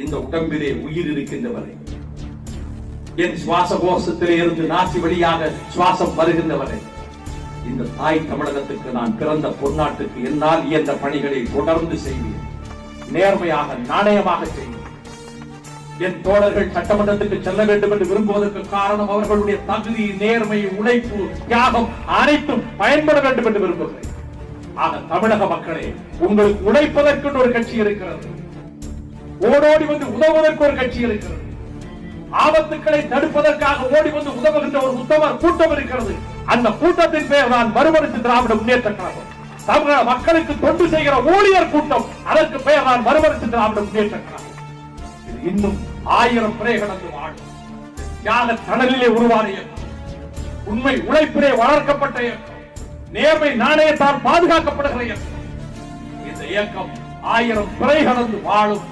இந்த உடம்பிலே உயிர் இருக்கின்றவரை, என் சுவாச கோஷத்திலே இருந்து நாசி வழியாக சுவாசம் வருகின்றவரை, இந்த தாய் தமிழகத்துக்கு நான் பிறந்த பொன்னாட்டுக்கு என்னால் இயன்ற பணிகளை தொடர்ந்து செய்வேன். நேர்மையாக நாணயமாக செய்வேன். என் தோழர்கள் சட்டமன்றத்துக்கு செல்ல வேண்டும் என்று விரும்புவதற்கு காரணம் அவர்களுடைய தகுதி, நேர்மை, உழைப்பு, தியாகம் அனைத்தும் பயன்பட வேண்டும் என்று விரும்புகிறேன். ஆக தமிழக மக்களே, உங்களுக்கு உழைப்பதற்கு ஒரு கட்சி இருக்கிறது, ஓடோடி வந்து உதவுவதற்கு ஒரு கட்சி இருக்கிறது, ஆபத்துக்களை தடுப்பதற்காக ஓடி வந்து உதவுகின்ற ஒரு உத்தமர் கூட்டம் இருக்கிறது. அந்த கூட்டத்தின் பெயர் தான் மறுமலர்ச்சி திராவிட முன்னேற்ற கழகம். தமிழக மக்களுக்கு தொண்டு செய்கிற ஊழியர் கூட்டம், அதற்கு பெயர் தான் மறுமலர்ச்சி திராவிட முன்னேற்ற கழகம். இது இன்னும் 1000 பிறை கடந்து வாழும் தியாக கடலிலே உருவான இயக்கம், உண்மை உழைப்பிலே வளர்க்கப்பட்ட இயக்கம், நேர்மை நாணயத்தால் பாதுகாக்கப்படுகிற இயக்கம். இந்த இயக்கம் 1000 பிறை கடந்து வாழும்.